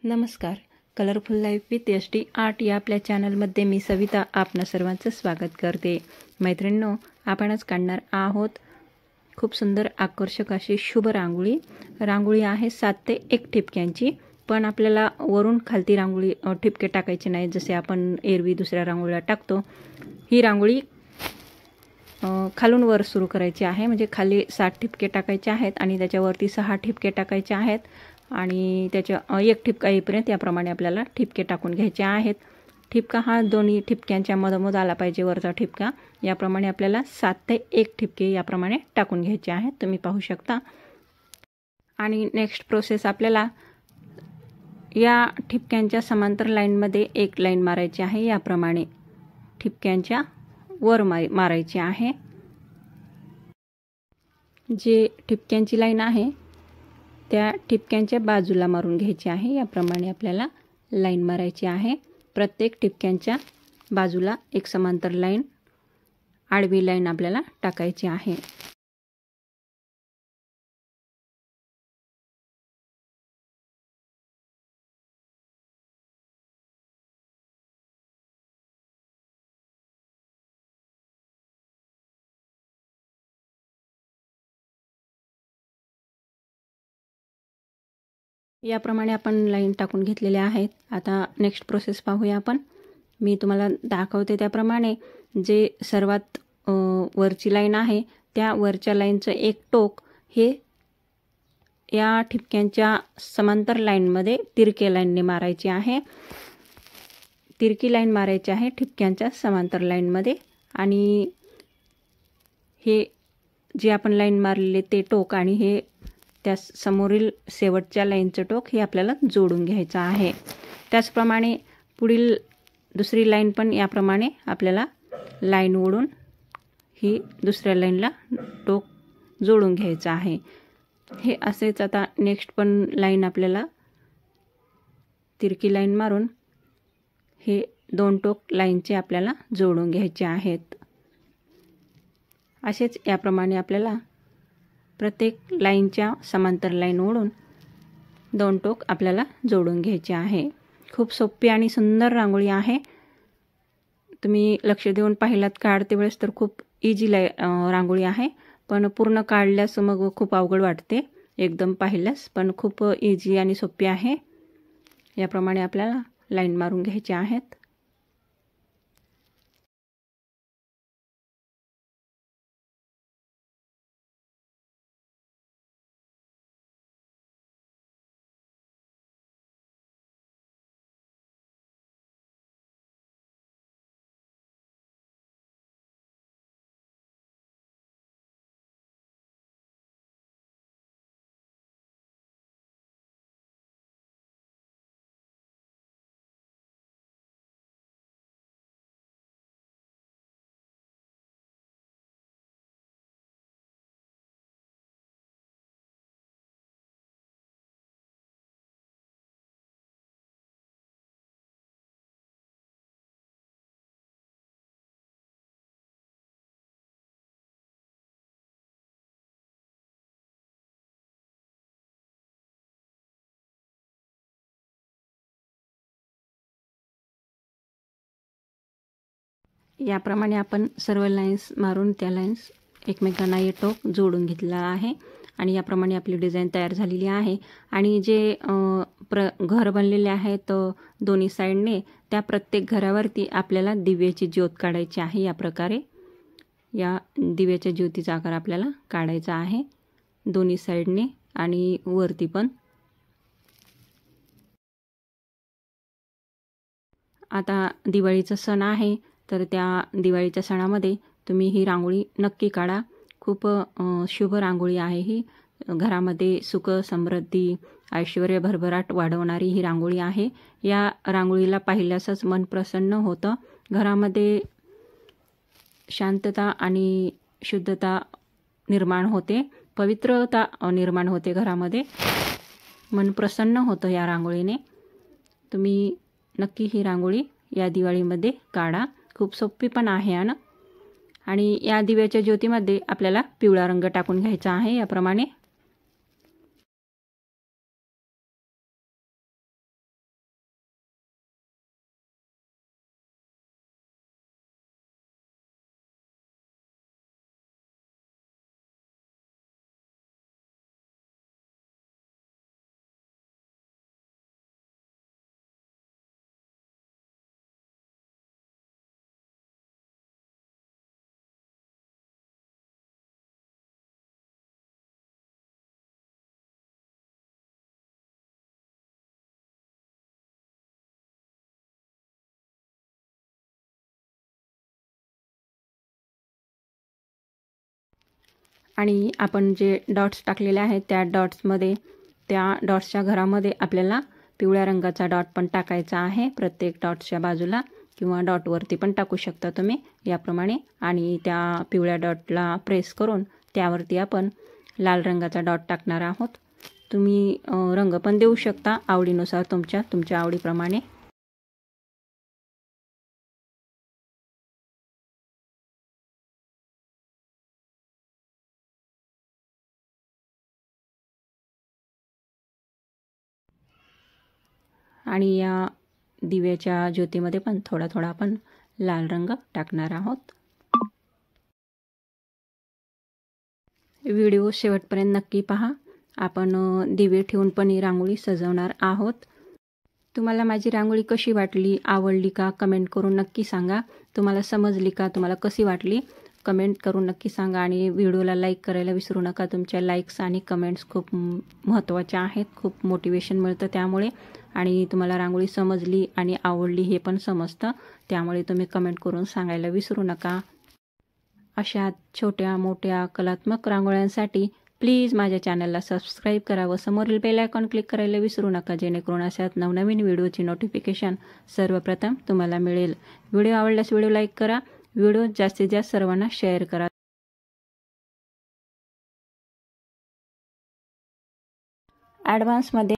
नमस्कार. Colourful life with SD art या आपल्या चॅनलमध्ये मी सविता आपणा सर्वांचं स्वागत करते. मैत्रिणींनो, आपण आज काढणार आहोत खूप सुंदर आकर्षक अशी शुभ रांगोळी. रांगोळी आहे 7 ते 1 ठिपक्यांची, पण आपल्याला वरून खालती रांगोळी ठिपके टाकायचे नाही जसे आपण एरवी दुसऱ्या रांगोळीला टाकतो. ही रांगोळी खालून वर सुरू करायची आहे, म्हणजे खाली 7 ठिपके टाकायचे आहेत आणि त्याच्यावरती 6 ठिपके टाकायचे आहेत आणि त्याच्या 1 ठिपका येईपर्यंत याप्रमाणे आपल्याला ठिपके टाकून घ्यायचे आहेत. ठिपका हा दोन्ही ठिपक्यांच्या मधोमध आला पाहिजे, वरचा ठिपका. याप्रमाणे आपल्याला 7 ते 1 ठिपके याप्रमाणे टाकून घ्यायचे आहेत, तुम्ही पाहू शकता. आणि नेक्स्ट प्रोसेस आपल्याला या ठिपक्यांच्या समांतर लाईनमध्ये एक लाईन मारायची आहे. याप्रमाणे ठिपक्यांच्या वर मारायची आहे. जे ठिपक्यांची लाईन आहे त्या ठिपक्यांच्या बाजूला मारून घ्यायची आहे. याप्रमाणे आपल्याला लाईन मारायची आहे. प्रत्येक ठिपक्यांच्या बाजूला एक समांतर लाईन, आडवी लाईन आपल्याला टाकायची आहे. याप्रमाणे आपण लाईन टाकून घेतलेल्या आहेत. आता नेक्स्ट प्रोसेस पाहूया आपण. मी तुम्हाला दाखवते त्याप्रमाणे जे सर्वात वरची लाईन आहे त्या वरच्या लाईनचं एक टोक हे या ठिपक्यांच्या समांतर लाईनमध्ये तिरके लाईनने मारायची आहे. तिरकी लाईन मारायची आहे ठिपक्यांच्या समांतर लाईनमध्ये. आणि हे जे आपण लाईन मारलेले ते टोक आणि हे त्या समोरील शेवटच्या लाईनचं टोक हे आपल्याला जोडून घ्यायचं आहे. त्याचप्रमाणे पुढील दुसरी लाईन पण याप्रमाणे आपल्याला लाईन ओढून ही दुसऱ्या लाईनला टोक जोडून घ्यायचं आहे. हे असेच आता नेक्स्ट पण लाईन आपल्याला तिरकी लाईन मारून हे 2 टोक लाईनचे आपल्याला जोडून घ्यायचे आहेत. असेच याप्रमाणे आपल्याला प्रत्येक लाईनच्या समांतर लाईन ओढून 2 टोक आपल्याला जोडून घ्यायचे आहे. खूप सोपी आणि सुंदर रांगोळी आहे. तुम्ही लक्ष देऊन पाहिलात काढते वेळेस तर खूप इझी रांगोळी आहे, पण पूर्ण काढल्यास मग खूप अवघड वाटते एकदम पाहिल्यास, पण खूप इझी आणि सोपी आहे. याप्रमाणे आपल्याला लाईन मारून घ्यायचे आहेत. याप्रमाणे आपण सर्व लाईन्स मारून त्या लाईन्स एकमेकांना हे टोक जोडून घेतलेला आहे आणि याप्रमाणे आपली डिझाईन तयार झालेली आहे. आणि जे घर बनलेले आहेत दोन्ही साईडने, त्या प्रत्येक घरावरती आपल्याला दिव्याची ज्योत काढायची आहे. या प्रकारे या दिव्याच्या ज्योतीचा आकार आपल्याला काढायचा आहे दोन्ही साईडने आणि वरती पण. आता दिवाळीचा सण आहे, तर त्या दिवाळीच्या सणामध्ये तुम्ही ही रांगोळी नक्की काढा. खूप शुभ रांगोळी आहे ही. घरामध्ये सुख समृद्धी ऐश्वर्य भरभराट वाढवणारी ही रांगोळी आहे. या रांगोळीला पाहिल्यासच मन प्रसन्न होतं. घरामध्ये शांतता आणि शुद्धता निर्माण होते, पवित्रता निर्माण होते घरामध्ये. मन प्रसन्न होतं या रांगोळीने. तुम्ही नक्की ही रांगोळी या दिवाळीमध्ये काढा. खूप सोपी पण आहे आणि या दिव्याच्या ज्योतीमध्ये आपल्याला पिवळा रंग टाकून घ्यायचा आहे. याप्रमाणे आणि आपण जे डॉट्स टाकलेले आहेत त्या डॉट्सच्या घरामध्ये आपल्याला पिवळ्या रंगाचा डॉट पण टाकायचा आहे प्रत्येक डॉट्सच्या बाजूला, किंवा डॉटवरती पण टाकू शकता तुम्ही याप्रमाणे. आणि त्या पिवळ्या डॉटला प्रेस करून त्यावरती आपण लाल रंगाचा डॉट टाकणार आहोत. तुम्ही रंग पण देऊ शकता आवडीनुसार, तुमच्या आवडीप्रमाणे. आणि या दिव्याच्या ज्योतीमध्ये पण थोडा थोडा आपण लाल रंग टाकणार आहोत. व्हिडिओ शेवटपर्यंत नक्की पहा. आपण दिवे ठेवून पण ही रांगोळी सजवणार आहोत. तुम्हाला माझी रांगोळी कशी वाटली, आवडली का, कमेंट करून नक्की सांगा. तुम्हाला समजली का, तुम्हाला कशी वाटली, कमेंट करून नक्की सांगा. आणि व्हिडिओला लाईक करायला विसरू नका. तुमच्या लाईक्स आणि कमेंट्स खूप महत्त्वाच्या आहेत, खूप मोटिवेशन मिळतं त्यामुळे. आणि तुम्हाला रांगोळी समजली आणि आवडली हे पण समजतं, त्यामुळे तुम्ही कमेंट करून सांगायला विसरू नका. अशा छोट्या मोठ्या कलात्मक रांगोळ्यांसाठी प्लीज माझ्या चॅनलला सबस्क्राईब करा व समोरील बेल आयकॉन क्लिक करायला विसरू नका, जेणेकरून अशाच नवनवीन व्हिडिओची नोटिफिकेशन सर्वप्रथम तुम्हाला मिळेल. व्हिडिओ आवडल्यास व्हिडिओ लाईक करा, व्हिडिओ जास्तीत जास्त सर्वांना शेअर करा. ॲडव्हान्समध्ये